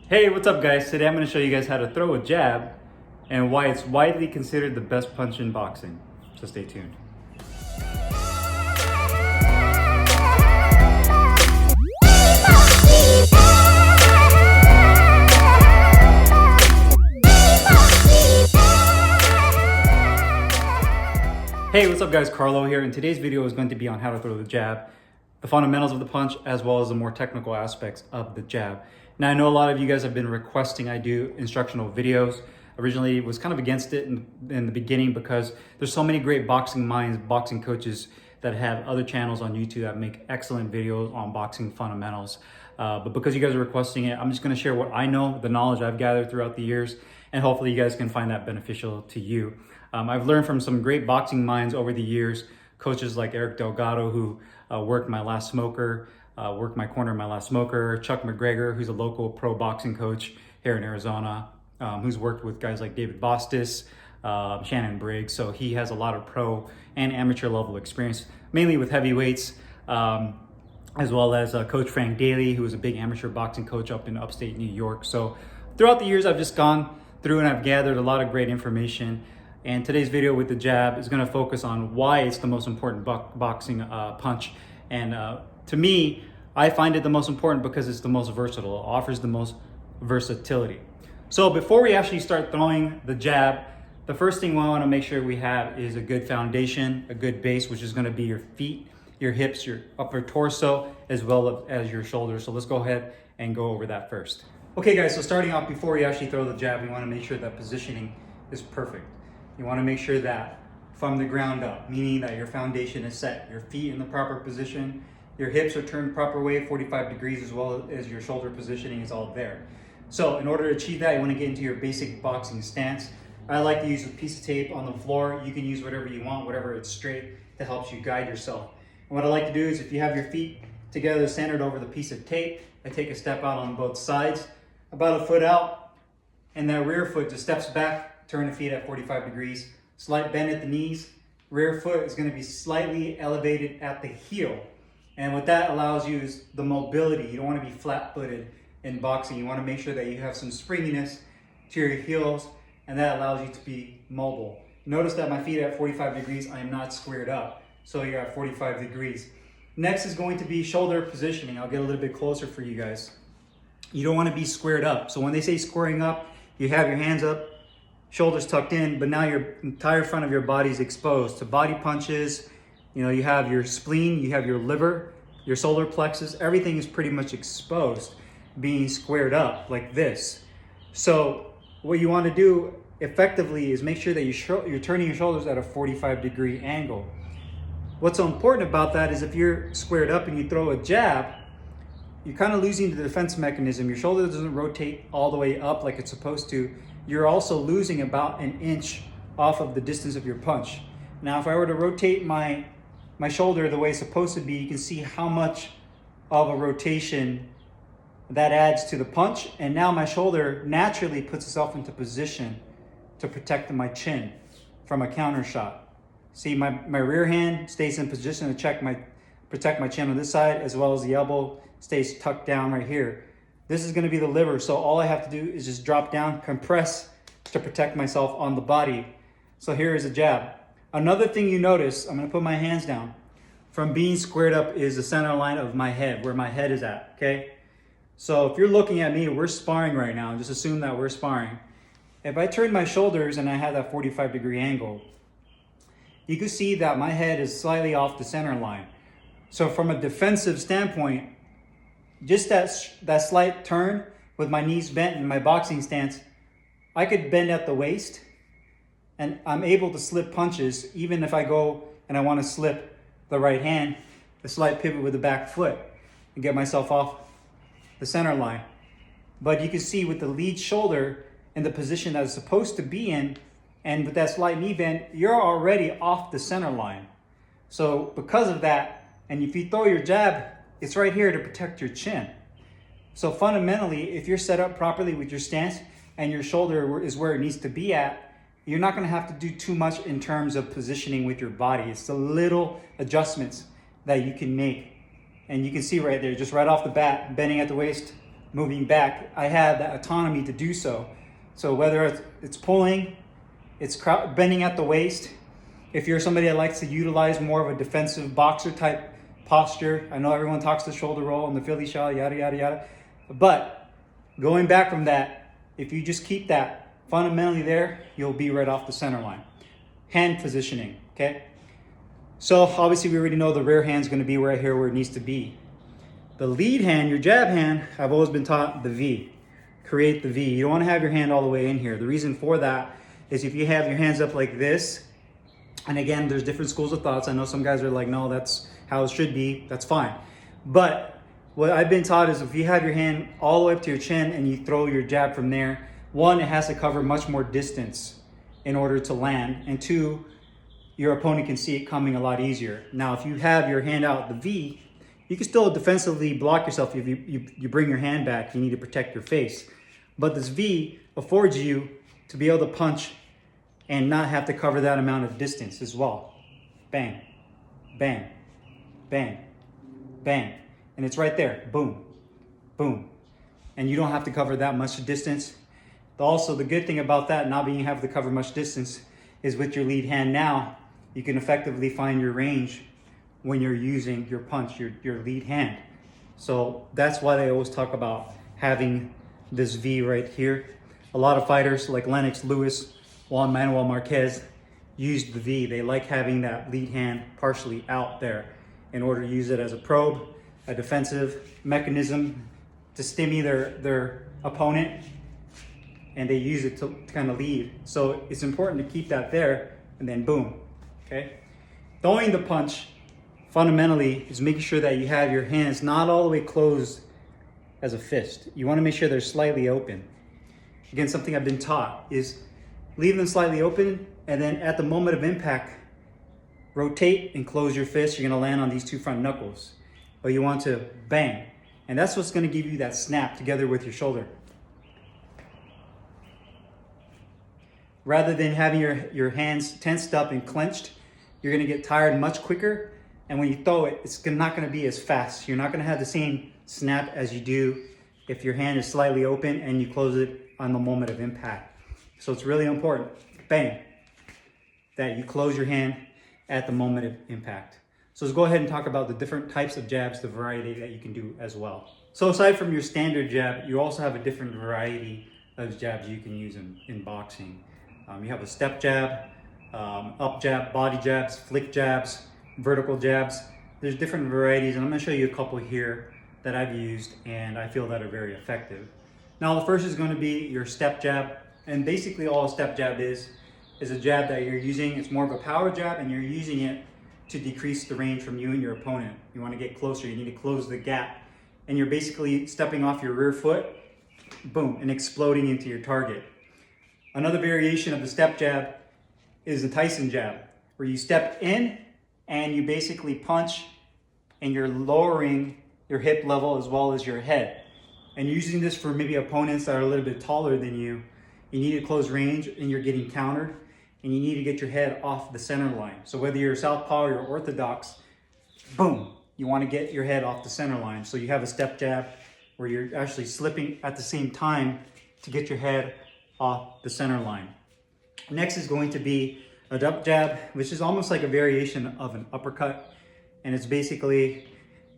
Hey, what's up guys? Today I'm going to show you guys how to throw a jab and why it's widely considered the best punch in boxing. So stay tuned. Hey, what's up guys? Carlo here, and today's video is going to be on how to throw the jab, the fundamentals of the punch, as well as the more technical aspects of the jab. Now, I know a lot of you guys have been requesting I do instructional videos. Originally was kind of against it in the beginning because there's so many great boxing minds, boxing coaches that have other channels on YouTube that make excellent videos on boxing fundamentals. But because you guys are requesting it, I'm just gonna share what I know, the knowledge I've gathered throughout the years, and hopefully you guys can find that beneficial to you. I've learned from some great boxing minds over the years, coaches like Eric Delgado, who worked My Last Smoker, worked my corner in My Last Smoker, Chuck McGregor, who's a local pro boxing coach here in Arizona, who's worked with guys like David Bostis, Shannon Briggs. So he has a lot of pro and amateur level experience, mainly with heavyweights, as well as Coach Frank Daly, who is a big amateur boxing coach up in upstate New York. So throughout the years, I've just gone through and I've gathered a lot of great information. And today's video with the jab is going to focus on why it's the most important boxing punch. And to me, I find it the most important because it's the most versatile. It offers the most versatility. So before we actually start throwing the jab, the first thing we want to make sure we have is a good foundation, a good base, which is going to be your feet, your hips, your upper torso, as well as your shoulders. So let's go ahead and go over that first. Okay guys, so starting off, before we actually throw the jab, we want to make sure that positioning is perfect. You want to make sure that from the ground up, meaning that your foundation is set, your feet in the proper position, your hips are turned proper way, 45 degrees, as well as your shoulder positioning is all there. So in order to achieve that, you want to get into your basic boxing stance. I like to use a piece of tape on the floor. You can use whatever you want, whatever it's straight, that helps you guide yourself. And what I like to do is, if you have your feet together centered over the piece of tape, I take a step out on both sides, about a foot out, and that rear foot just steps back. Turn the feet at 45 degrees, slight bend at the knees. Rear foot is going to be slightly elevated at the heel. And what that allows you is the mobility. You don't want to be flat-footed in boxing. You want to make sure that you have some springiness to your heels, and that allows you to be mobile. Notice that my feet are at 45 degrees. I am not squared up. So you're at 45 degrees. Next is going to be shoulder positioning. I'll get a little bit closer for you guys. You don't want to be squared up. So when they say squaring up, you have your hands up, shoulders tucked in, but now your entire front of your body is exposed to body punches. You know, you have your spleen, you have your liver, your solar plexus, everything is pretty much exposed, being squared up like this. So what you want to do effectively is make sure that you're turning your shoulders at a 45-degree angle. What's so important about that is if you're squared up and you throw a jab, you're kind of losing the defense mechanism. Your shoulder doesn't rotate all the way up like it's supposed to. You're also losing about an inch off of the distance of your punch. Now, if I were to rotate my shoulder the way it's supposed to be, you can see how much of a rotation that adds to the punch. And now my shoulder naturally puts itself into position to protect my chin from a counter shot. See, my rear hand stays in position to protect my chin on this side, as well as the elbow stays tucked down right here. This is going to be the liver, so all I have to do is just drop down, compress to protect myself on the body. So here is a jab. Another thing you notice, I'm going to put my hands down, from being squared up is the center line of my head, where my head is at, okay? So if you're looking at me, we're sparring right now. Just assume that we're sparring. If I turn my shoulders and I have that 45-degree angle, you can see that my head is slightly off the center line. So from a defensive standpoint, just that slight turn with my knees bent in my boxing stance, I could bend at the waist and I'm able to slip punches even if I go and I want to slip the right hand, a slight pivot with the back foot and get myself off the center line. But you can see with the lead shoulder in the position that it's supposed to be in, and with that slight knee bend, you're already off the center line. So because of that, and if you throw your jab, it's right here to protect your chin. So fundamentally, if you're set up properly with your stance and your shoulder is where it needs to be at, you're not gonna have to do too much in terms of positioning with your body. It's the little adjustments that you can make. And you can see right there, just right off the bat, bending at the waist, moving back, I have that autonomy to do so. So whether it's pulling, it's bending at the waist. If you're somebody that likes to utilize more of a defensive boxer type posture, I know everyone talks the shoulder roll and the Philly shell, yada, yada, yada. But going back from that, if you just keep that fundamentally there, you'll be right off the center line. Hand positioning, okay? So obviously we already know the rear hand's gonna be right here where it needs to be. The lead hand, your jab hand, I've always been taught the V. Create the V. You don't wanna have your hand all the way in here. The reason for that is if you have your hands up like this, and again, there's different schools of thoughts. I know some guys are like, no, that's how it should be. That's fine. But what I've been taught is if you have your hand all the way up to your chin and you throw your jab from there, one, it has to cover much more distance in order to land. And two, your opponent can see it coming a lot easier. Now, if you have your hand out the V, you can still defensively block yourself. If you bring your hand back, you need to protect your face. But this V affords you to be able to punch and not have to cover that amount of distance as well. Bang, bang, bang, bang. And it's right there, boom, boom. And you don't have to cover that much distance. Also, the good thing about that, not being able to cover much distance, is with your lead hand now, you can effectively find your range when you're using your punch, your lead hand. So that's why they always talk about having this V right here. A lot of fighters like Lennox Lewis, Juan Manuel Marquez used the V. They like having that lead hand partially out there in order to use it as a probe, a defensive mechanism to stymie their opponent, and they use it to kind of lead. So it's important to keep that there, and then boom, okay? Throwing the punch fundamentally is making sure that you have your hands not all the way closed as a fist. You want to make sure they're slightly open. Again, something I've been taught is leave them slightly open, and then at the moment of impact, rotate and close your fist. You're gonna land on these two front knuckles. But you want to bang. And that's what's gonna give you that snap together with your shoulder. Rather than having your hands tensed up and clenched, you're gonna get tired much quicker. And when you throw it, it's not gonna be as fast. You're not gonna have the same snap as you do if your hand is slightly open and you close it on the moment of impact. So it's really important, bang, that you close your hand at the moment of impact. So let's go ahead and talk about the different types of jabs, the variety that you can do as well. So aside from your standard jab, you also have a different variety of jabs you can use in boxing. You have a step jab, up jab, body jabs, flick jabs, vertical jabs. There's different varieties, and I'm gonna show you a couple here that I've used and I feel that are very effective. Now the first is gonna be your step jab. And basically all a step jab is a jab that you're using. It's more of a power jab, and you're using it to decrease the range from you and your opponent. You want to get closer, you need to close the gap. And you're basically stepping off your rear foot, boom, and exploding into your target. Another variation of the step jab is the Tyson jab, where you step in and you basically punch and you're lowering your hip level as well as your head. And using this for maybe opponents that are a little bit taller than you, you need to close range and you're getting countered, and you need to get your head off the center line. So whether you're southpaw or you're orthodox, boom, you want to get your head off the center line. So you have a step jab where you're actually slipping at the same time to get your head off the center line. Next is going to be a up jab, which is almost like a variation of an uppercut. And it's basically,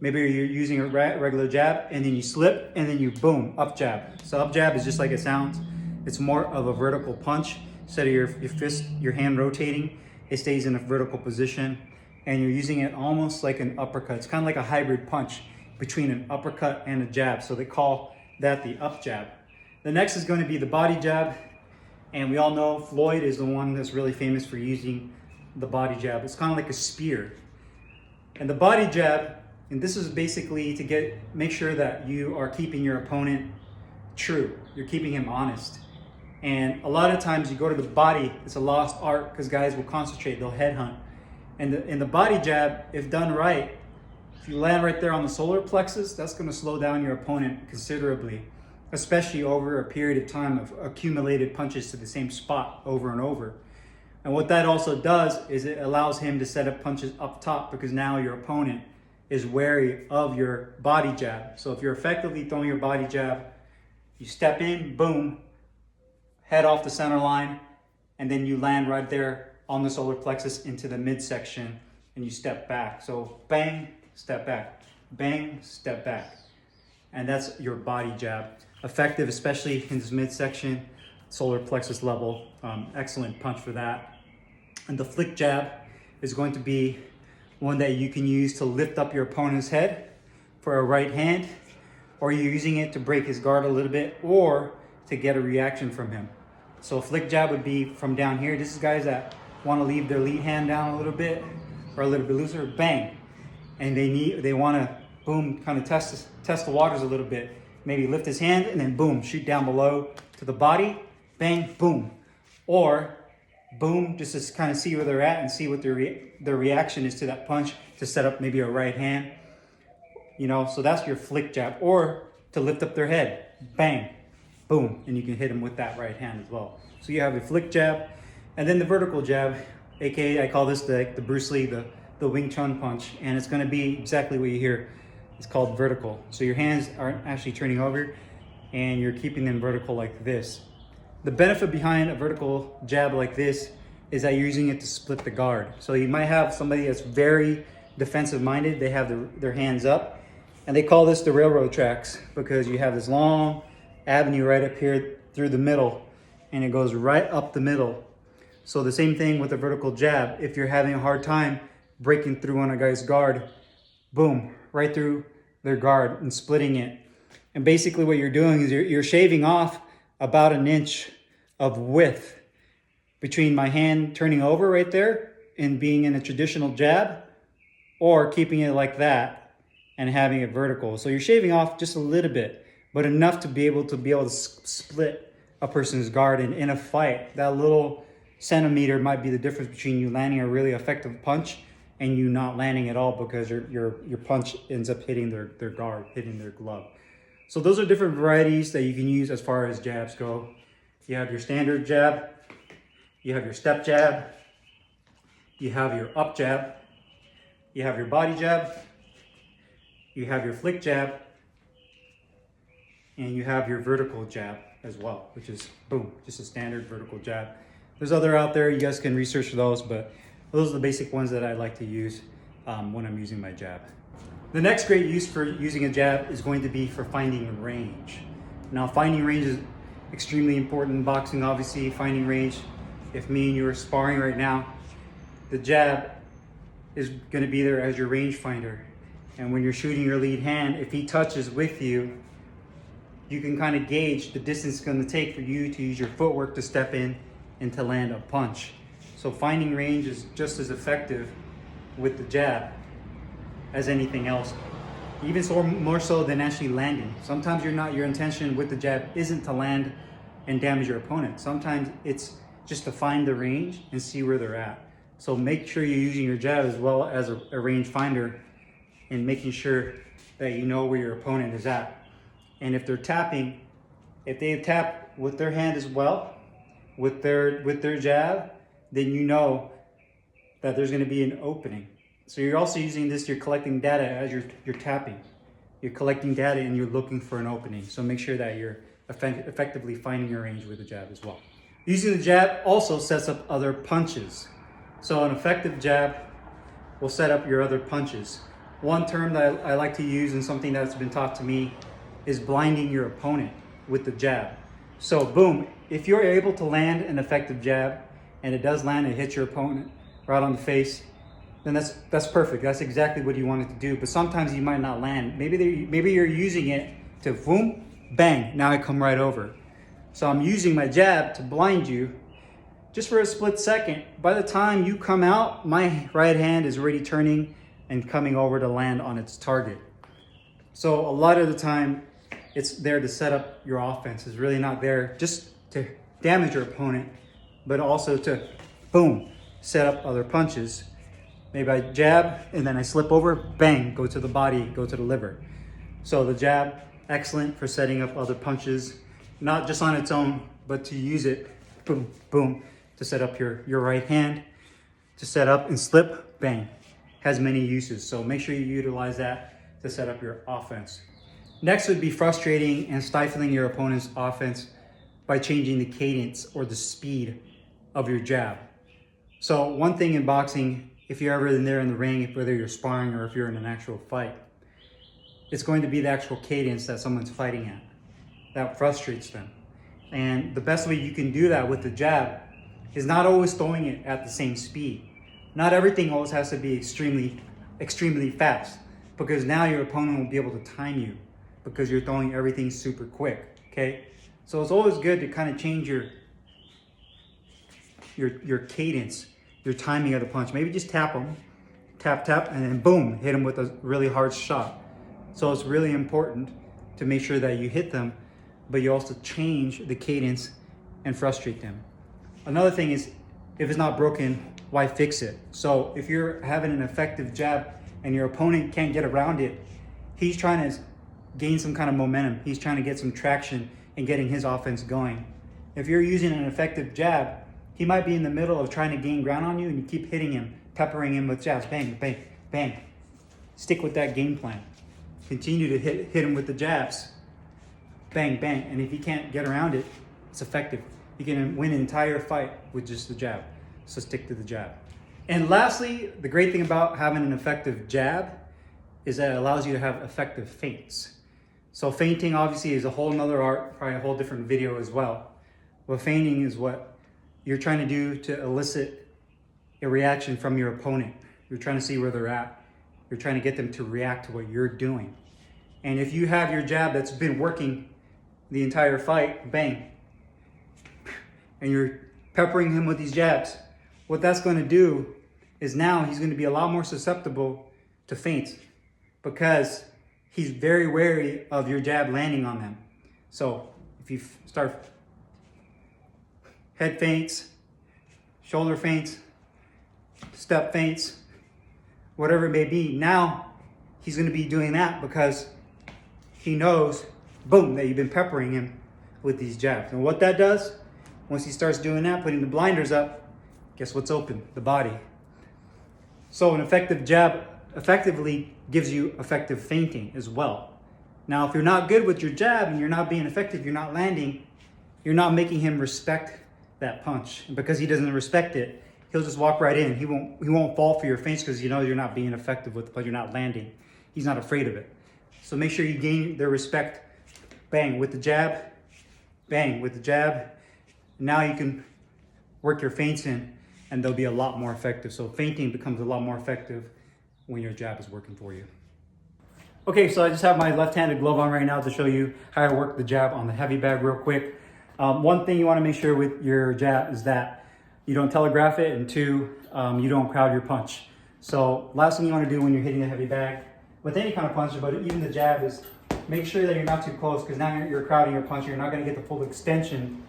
maybe you're using a regular jab and then you slip and then you boom, up jab. So up jab is just like it sounds. It's more of a vertical punch. Instead of your fist, your hand rotating, it stays in a vertical position, and you're using it almost like an uppercut. It's kind of like a hybrid punch between an uppercut and a jab. So they call that the up jab. The next is going to be the body jab. And we all know Floyd is the one that's really famous for using the body jab. It's kind of like a spear. And the body jab, and this is basically to make sure that you are keeping your opponent true. You're keeping him honest. And a lot of times you go to the body, it's a lost art because guys will concentrate, they'll headhunt. And in the body jab, if done right, if you land right there on the solar plexus, that's going to slow down your opponent considerably, especially over a period of time of accumulated punches to the same spot over and over. And what that also does is it allows him to set up punches up top, because now your opponent is wary of your body jab. So if you're effectively throwing your body jab You step in, boom, head off the center line, and then you land right there on the solar plexus into the midsection, and you step back. So bang, step back, bang, step back. And that's your body jab. Effective, especially in this midsection, solar plexus level. Excellent punch for that. And the flick jab is going to be one that you can use to lift up your opponent's head for a right hand, or you're using it to break his guard a little bit, or to get a reaction from him. So a flick jab would be from down here. This is guys that want to leave their lead hand down a little bit or a little bit looser, bang. And they want to, boom, kind of test the waters a little bit. Maybe lift his hand and then boom, shoot down below to the body, bang, boom. Or boom, just to kind of see where they're at and see what their reaction is to that punch, to set up maybe a right hand. You know, so that's your flick jab. Or to lift up their head, bang, boom, and you can hit them with that right hand as well. So you have your flick jab, and then the vertical jab, aka I call this the Bruce Lee, the Wing Chun punch, and it's gonna be exactly what you hear. It's called vertical. So your hands aren't actually turning over, and you're keeping them vertical like this. The benefit behind a vertical jab like this is that you're using it to split the guard. So you might have somebody that's very defensive minded, they have their hands up, and they call this the railroad tracks, because you have this long avenue right up here through the middle, and it goes right up the middle. So the same thing with a vertical jab. If you're having a hard time breaking through on a guy's guard, boom, right through their guard and splitting it. And basically what you're doing is you're shaving off about an inch of width between my hand turning over right there and being in a traditional jab, or keeping it like that and having it vertical. So you're shaving off just a little bit, but enough to be able to split a person's guard. And in a fight, that little centimeter might be the difference between you landing a really effective punch and you not landing at all, because your punch ends up hitting their guard, hitting their glove. So those are different varieties that you can use as far as jabs go. You have your standard jab, you have your step jab, you have your up jab, you have your body jab, you have your flick jab, and you have your vertical jab as well, which is, boom, just a standard vertical jab. There's other out there, you guys can research those, but those are the basic ones that I like to use when I'm using my jab. The next great use for using a jab is going to be for finding range. Now, finding range is extremely important in boxing, obviously. Finding range, if me and you are sparring right now, the jab is going to be there as your range finder. And when you're shooting your lead hand, if he touches with you, you can kind of gauge the distance it's going to take for you to use your footwork to step in and to land a punch. So finding range is just as effective with the jab as anything else, even so, more so than actually landing. Sometimes your intention with the jab isn't to land and damage your opponent. Sometimes it's just to find the range and see where they're at. So make sure you're using your jab as well as a range finder, and making sure that you know where your opponent is at. And if they're tapping, if they tap with their hand as well, with their jab, then you know that there's going to be an opening. So you're also using this, you're collecting data as you're tapping. You're collecting data and you're looking for an opening. So make sure that you're effectively finding your range with the jab as well. Using the jab also sets up other punches. So an effective jab will set up your other punches. One term that I like to use, and something that's been taught to me, is blinding your opponent with the jab. So boom, if you're able to land an effective jab, and it does land and hit your opponent right on the face, then that's perfect. That's exactly what you wanted to do. But sometimes you might not land. Maybe you're using it to boom, bang, now I come right over. So I'm using my jab to blind you just for a split second. By the time you come out, my right hand is already turning and coming over to land on its target. So a lot of the time, it's there to set up your offense. It's really not there just to damage your opponent, but also to, boom, set up other punches. Maybe I jab, and then I slip over, bang, go to the body, go to the liver. So the jab, excellent for setting up other punches, not just on its own, but to use it, boom, boom, to set up your right hand, to set up and slip, bang. Has many uses, so make sure you utilize that to set up your offense. Next would be frustrating and stifling your opponent's offense by changing the cadence or the speed of your jab. So one thing in boxing, if you're ever in there in the ring, whether you're sparring or if you're in an actual fight, it's going to be the actual cadence that someone's fighting at. That frustrates them. And the best way you can do that with the jab is not always throwing it at the same speed. Not everything always has to be extremely fast, because now your opponent will be able to time you because you're throwing everything super quick, okay? So it's always good to kind of change your cadence, your timing of the punch. Maybe just tap them, tap, tap, and then boom, hit them with a really hard shot. So it's really important to make sure that you hit them, but you also change the cadence and frustrate them. Another thing is, if it's not broken, why fix it? So if you're having an effective jab and your opponent can't get around it, he's trying to gain some kind of momentum. He's trying to get some traction and getting his offense going. If you're using an effective jab, he might be in the middle of trying to gain ground on you and you keep hitting him, peppering him with jabs, bang, bang, bang. Stick with that game plan. Continue to hit him with the jabs, bang, bang. And if he can't get around it, it's effective. You can win an entire fight with just the jab. So stick to the jab. And lastly, the great thing about having an effective jab is that it allows you to have effective feints. So feinting obviously is a whole nother art, probably a whole different video as well. But feinting is what you're trying to do to elicit a reaction from your opponent. You're trying to see where they're at. You're trying to get them to react to what you're doing. And if you have your jab that's been working the entire fight, bang, and you're peppering him with these jabs, what that's going to do is now he's going to be a lot more susceptible to feints because he's very wary of your jab landing on them. So if you start head feints, shoulder feints, step feints, whatever it may be, now he's going to be doing that because he knows, boom, that you've been peppering him with these jabs. And what that does, once he starts doing that, putting the blinders up, guess what's open? The body. So an effective jab effectively gives you effective feinting as well. Now, if you're not good with your jab and you're not being effective, you're not landing, you're not making him respect that punch. And because he doesn't respect it, he'll just walk right in. He won't fall for your feints because you know you're not being effective with the punch, you're not landing. He's not afraid of it. So make sure you gain their respect. Bang with the jab, bang with the jab. Now you can work your feints in and they'll be a lot more effective. So feinting becomes a lot more effective when your jab is working for you. Okay, so I just have my left-handed glove on right now to show you how I work the jab on the heavy bag real quick. One thing you want to make sure with your jab is that you don't telegraph it, and two, you don't crowd your punch. So last thing you want to do when you're hitting a heavy bag, with any kind of punch, but even the jab, is make sure that you're not too close, because now you're crowding your punch. You're not going to get the full extension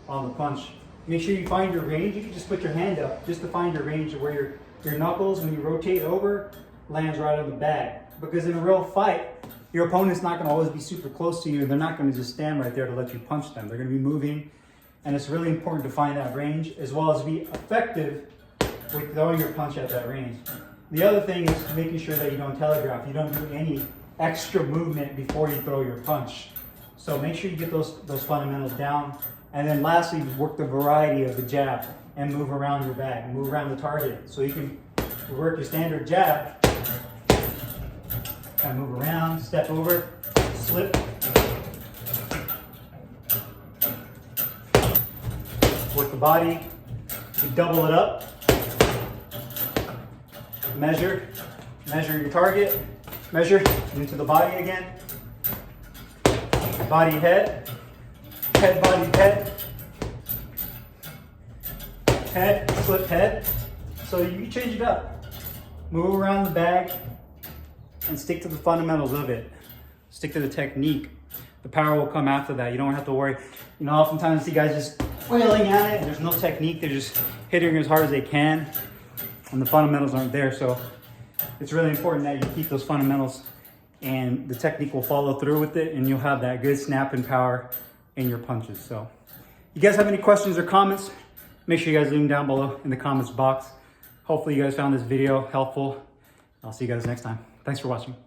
on the punch. Make sure you find your range. You can just put your hand up just to find your range of where your knuckles, when you rotate over, lands right on the bag. Because in a real fight, your opponent's not going to always be super close to you. They're not going to just stand right there to let you punch them. They're going to be moving, and it's really important to find that range as well as be effective with throwing your punch at that range. The other thing is making sure that you don't telegraph. You don't do any extra movement before you throw your punch. So make sure you get those fundamentals down. And then lastly, work the variety of the jab and move around your bag, move around the target. So you can work your standard jab, kind of move around, step over, slip, work the body, you double it up, measure your target, measure into the body again, body, head, head, body, head, slip, head. So you change it up, move around the bag, and stick to the fundamentals of it. Stick to the technique. The power will come after that. You don't have to worry. You know, oftentimes you see guys just wailing at it and there's no technique. They're just hitting as hard as they can and the fundamentals aren't there. So it's really important that you keep those fundamentals and the technique will follow through with it and you'll have that good snapping power in your punches. So you guys have any questions or comments, make sure you guys leave them down below in the comments box. Hopefully you guys found this video helpful. I'll see you guys next time. Thanks for watching.